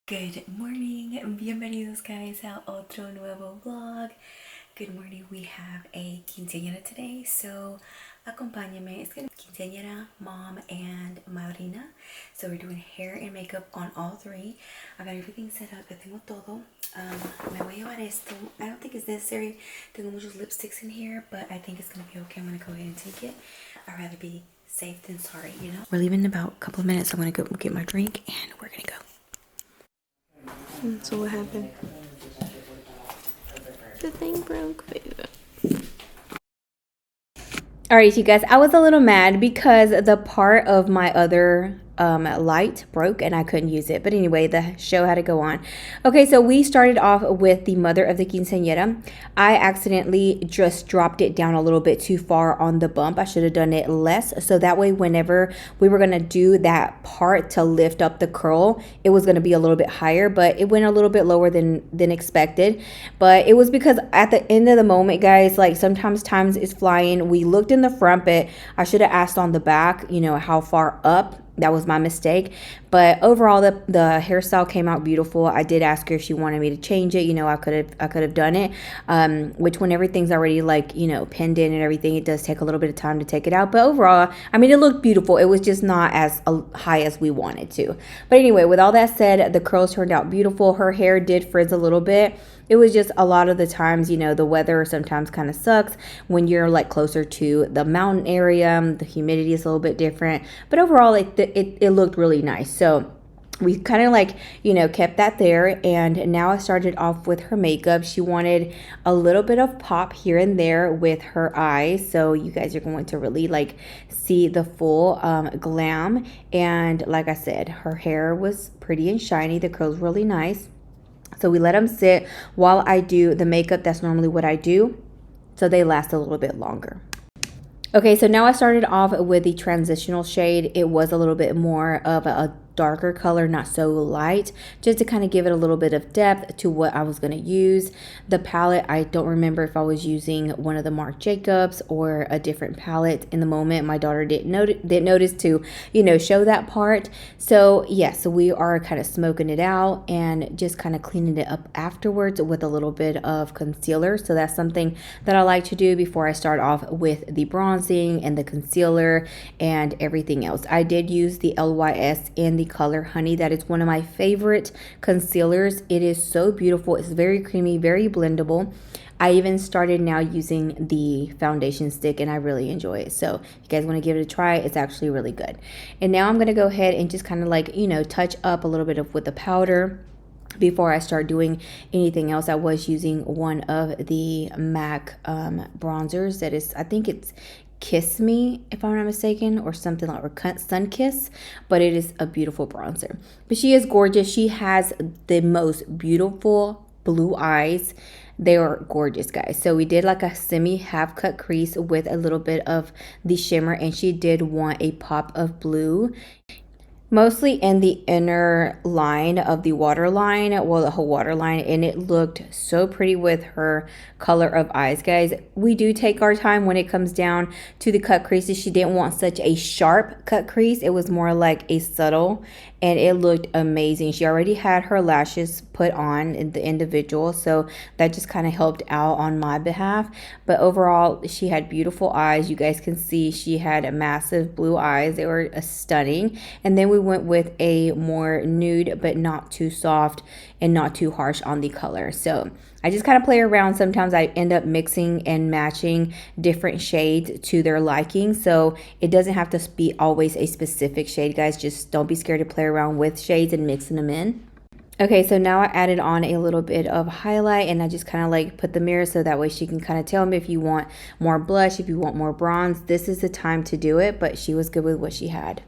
Good morning, bienvenidos guys a otro nuevo vlog. Good morning, we have a quinceañera today, so acompáñame. It's gonna be quinceañera, mom, and madrina. So we're doing hair and makeup on all three. I got everything set up, ya tengo todo. Me voy a llevar esto. I don't think it's necessary. Tengo muchos lipsticks in here, but I think it's gonna be okay. I'm gonna go ahead and take it. I'd rather be safe than sorry, you know? We're leaving in about a couple of minutes. I'm gonna go get my drink and we're gonna go. So what happened? The thing broke. Alright, you guys, I was a little mad because the part of my other light broke and I couldn't use it. But anyway, the show had to go on. Okay, so we started off with the mother of the quinceañera. I accidentally just dropped it down a little bit too far on the bump. I should have done it less. So that way, whenever we were going to do that part to lift up the curl, it was going to be a little bit higher, but it went a little bit lower than expected. But it was because at the end of the moment, guys, like sometimes time is flying. We looked in the front, but I should have asked on the back, you know, how far up. That was my mistake. But overall, the hairstyle came out beautiful. I did ask her if she wanted me to change it. You know, I could have done it. Which when everything's already like, you know, pinned in and everything, it does take a little bit of time to take it out. But overall, I mean, it looked beautiful. It was just not as high as we wanted to. But anyway, with all that said, the curls turned out beautiful. Her hair did frizz a little bit. It was just a lot of the times, you know, the weather sometimes kind of sucks when you're like closer to the mountain area. The humidity is a little bit different, but overall it looked really nice. So we kind of like, you know, kept that there. And now I started off with her makeup. She wanted a little bit of pop here and there with her eyes. So you guys are going to really like see the full glam. And like I said, her hair was pretty and shiny. The curls were really nice. So we let them sit while I do the makeup. That's normally what I do. So they last a little bit longer. Okay, so now I started off with the transitional shade. It was a little bit more of a darker color, not so light, just to kind of give it a little bit of depth to what I was going to use. The palette, I don't remember if I was using one of the Marc Jacobs or a different palette in the moment. My daughter didn't notice to, you know, show that part. So yes, so we are kind of smoking it out and just kind of cleaning it up afterwards with a little bit of concealer. So that's something that I like to do before I start off with the bronzing and the concealer and everything else. I did use the LYS in the color Honey. That is one of my favorite concealers. It is so beautiful. It's very creamy, very blendable. I even started now using the foundation stick and I really enjoy it. So if you guys want to give it a try, it's actually really good. And now I'm going to go ahead and just kind of like, you know, touch up a little bit of with the powder before I start doing anything else. I was using one of the MAC bronzers that is, I think it's Kiss Me, if I'm not mistaken, or something like, or Sun Kiss, but it is a beautiful bronzer. But she is gorgeous. She has the most beautiful blue eyes. They are gorgeous, guys. So we did like a semi half cut crease with a little bit of the shimmer, and she did want a pop of blue. Mostly in the inner line of the waterline, well, the whole waterline, and it looked so pretty with her color of eyes, guys. We do take our time when it comes down to the cut creases. She didn't want such a sharp cut crease. It was more like a subtle, and it looked amazing. She already had her lashes put on in the individual, so that just kind of helped out on my behalf. But overall, she had beautiful eyes. You guys can see she had massive blue eyes. They were stunning. And then we went with a more nude but not too soft and not too harsh on the color. So I just kind of play around. Sometimes I end up mixing and matching different shades to their liking. So it doesn't have to be always a specific shade, guys. Just don't be scared to play around with shades and mixing them in. Okay, so now I added on a little bit of highlight and I just kind of like put the mirror so that way she can kind of tell me if you want more blush, if you want more bronze. This is the time to do it, but she was good with what she had.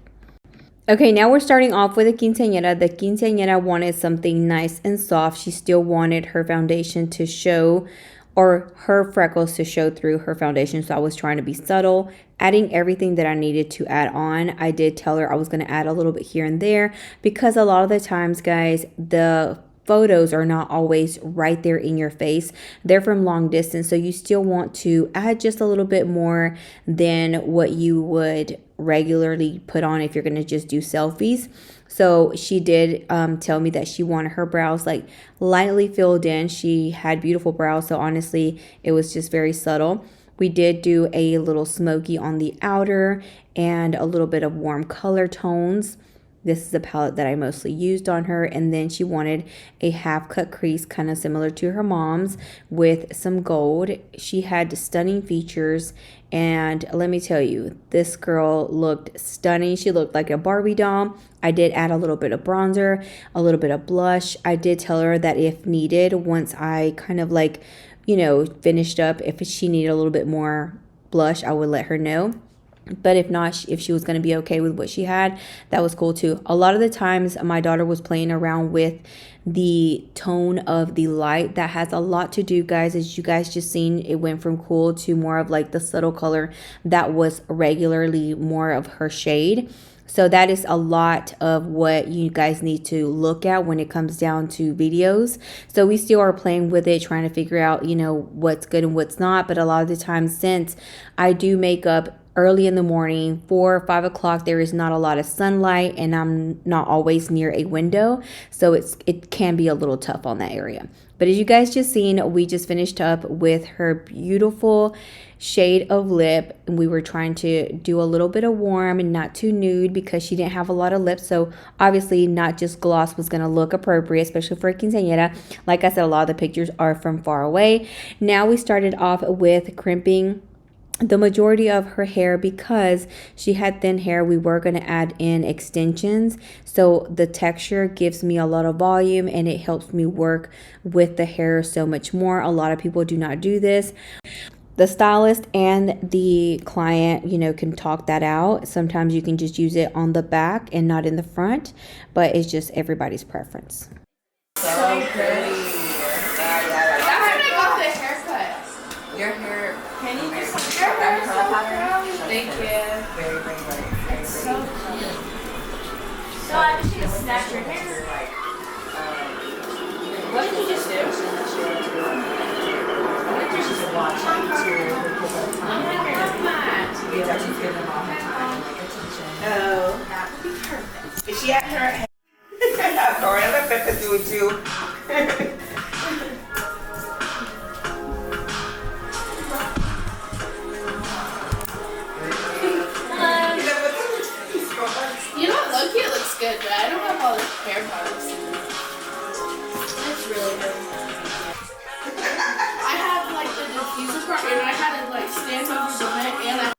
Okay, now we're starting off with a quinceañera. The quinceañera wanted something nice and soft. She still wanted her foundation to show, or her freckles to show through her foundation. So I was trying to be subtle, adding everything that I needed to add on. I did tell her I was going to add a little bit here and there because a lot of the times, guys, the photos are not always right there in your face. They're from long distance, so you still want to add just a little bit more than what you would regularly put on if you're going to just do selfies. So she did tell me that she wanted her brows like lightly filled in. She had beautiful brows, so honestly, it was just very subtle. We did do a little smoky on the outer and a little bit of warm color tones. This is a palette that I mostly used on her. And then she wanted a half cut crease, kind of similar to her mom's, with some gold. She had stunning features. And let me tell you, this girl looked stunning. She looked like a Barbie doll. I did add a little bit of bronzer, a little bit of blush. I did tell her that if needed, once I kind of like, finished up, if she needed a little bit more blush, I would let her know. But if not, if she was going to be okay with what she had, that was cool too. A lot of the times my daughter was playing around with the tone of the light. That has a lot to do, guys, as you guys just seen, it went from cool to more of like the subtle color that was regularly more of her shade. So that is a lot of what you guys need to look at when it comes down to videos. So we still are playing with it, trying to figure out, what's good and what's not. But a lot of the times, since I do makeup early in the morning, 4 or 5 o'clock, there is not a lot of sunlight and I'm not always near a window. So it can be a little tough on that area. But as you guys just seen, we just finished up with her beautiful shade of lip. And we were trying to do a little bit of warm and not too nude because she didn't have a lot of lips. So obviously not just gloss was going to look appropriate, especially for a quinceañera. Like I said, a lot of the pictures are from far away. Now we started off with crimping the majority of her hair because she had thin hair. We were going to add in extensions, so the texture gives me a lot of volume and it helps me work with the hair so much more. A lot of people do not do this. The stylist and the client, can talk that out. Sometimes you can just use it on the back and not in the front, but it's just everybody's preference. So pretty. That's when I got the haircut. Your hair. Can you just your hair is so curly. Thank you. Very, very, very. It's so curly. So I just need to snap your hair. What did you just do? I think you should watch it too. I'm gonna have that. You have to give them all the time, like attention. Oh, that would be perfect. Is she at her? Sorry, I'm gonna have to do it too. It looks good, but I don't have all the hair products. It's really good. I have like the diffuser part, and I had it like stand over the vent, and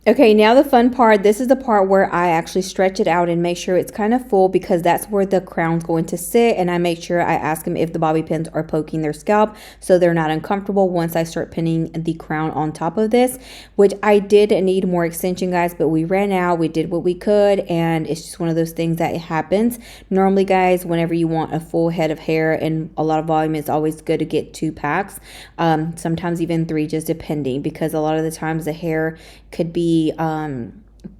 Okay, now the fun part. This is the part where I actually stretch it out and make sure it's kind of full because that's where the crown's going to sit. And I make sure I ask them if the bobby pins are poking their scalp so they're not uncomfortable once I start pinning the crown on top of this, which I did need more extension, guys, but we ran out. We did what we could, and it's just one of those things that it happens. Normally, guys, whenever you want a full head of hair and a lot of volume, it's always good to get 2 packs, sometimes even 3, just depending, because a lot of the times the hair could be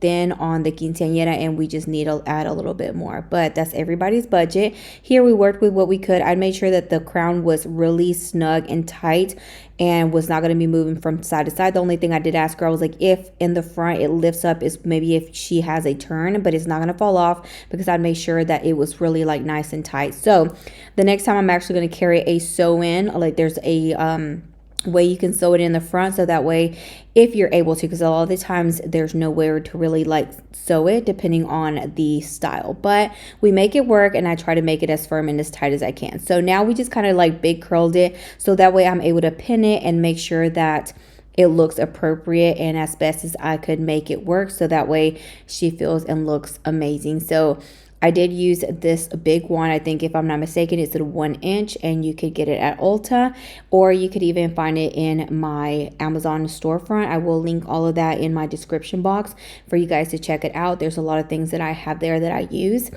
thin on the quinceañera and we just need to add a little bit more, but that's everybody's budget. Here we worked with what we could. I made sure that the crown was really snug and tight and was not going to be moving from side to side. The only thing I did ask her, I was like, if in the front it lifts up, is maybe if she has a turn, but it's not going to fall off, because I made sure that it was really like nice and tight. So the next time I'm actually going to carry a sew in, like there's a way you can sew it in the front, so that way if you're able to, because a lot of the times there's nowhere to really like sew it depending on the style, but we make it work and I try to make it as firm and as tight as I can. So now we just kind of like big curled it, so that way I'm able to pin it and make sure that it looks appropriate and as best as I could make it work, so that way she feels and looks amazing. So I did use this big one. I think if I'm not mistaken, it's a 1 inch, and you could get it at Ulta, or you could even find it in my Amazon storefront. I will link all of that in my description box for you guys to check it out. There's a lot of things that I have there that I use.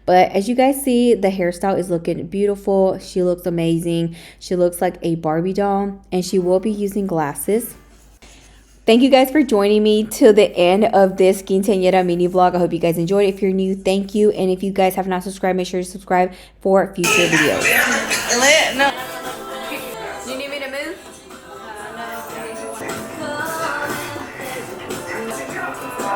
But as you guys see, the hairstyle is looking beautiful. She looks amazing. She looks like a Barbie doll, and she will be using glasses. Thank you guys for joining me to the end of this quinceañera mini vlog. I hope you guys enjoyed. If you're new, thank you. And if you guys have not subscribed, make sure to subscribe for future videos. No. Do you need me to move? No.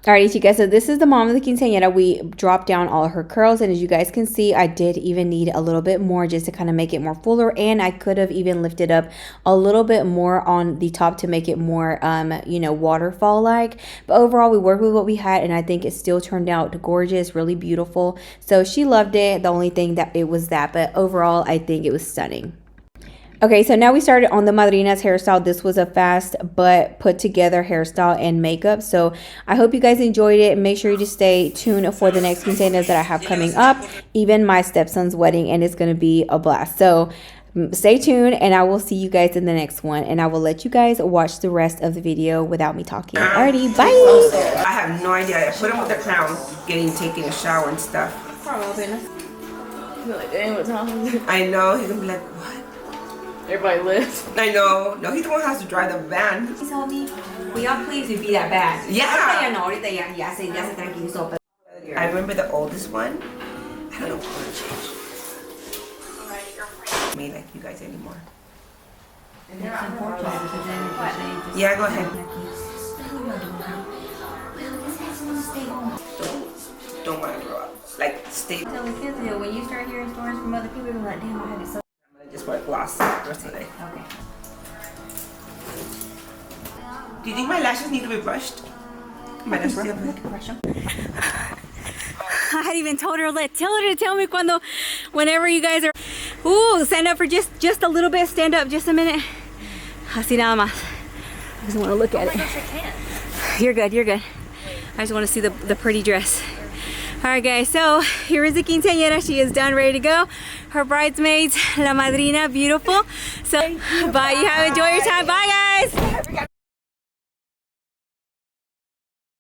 Alrighty, you guys, so this is the mom of the quinceañera. We dropped down all of her curls, and as you guys can see, I did even need a little bit more just to kind of make it more fuller, and I could have even lifted up a little bit more on the top to make it more, you know, waterfall-like. But overall, we worked with what we had, and I think it still turned out gorgeous, really beautiful. So she loved it. The only thing that it was that, but overall, I think it was stunning. Okay, so now we started on the madrina's hairstyle. This was a fast but put together hairstyle and makeup. So I hope you guys enjoyed it. Make sure you just stay tuned for the next quinceañeras that I have coming up. Even my stepson's wedding, and it's going to be a blast. So stay tuned, and I will see you guys in the next one. And I will let you guys watch the rest of the video without me talking. Alrighty, bye. I have no idea. I put him with the crown, taking a shower and stuff. I know, he's going to be like, what? Everybody lives. I know. No, he's the one who has to drive the van. He told me, will y'all please be that bad? Yeah. Ahorita ya se tranquilizó. I remember the oldest one. I don't know what to change. Me like you guys anymore. Yeah, go ahead. Don't want to grow up. Like, stay. Tell the kids that when you start hearing stories from other people, you're like, damn, I had it so. Just wear gloss the rest of the day. Okay. Do you think my lashes need to be brushed? My lashes need to be brushed. I hadn't even told her. Tell her to tell me whenever you guys are. Ooh, stand up for just a little bit. Stand up just a minute. Así nada más. I just want to look at it. Gosh, I can't. You're good. You're good. I just want to see the pretty dress. All right, guys, so here is the quinceañera. She is done, ready to go. Her bridesmaids, la madrina, beautiful. So, bye. You have enjoyed your time. Bye, guys.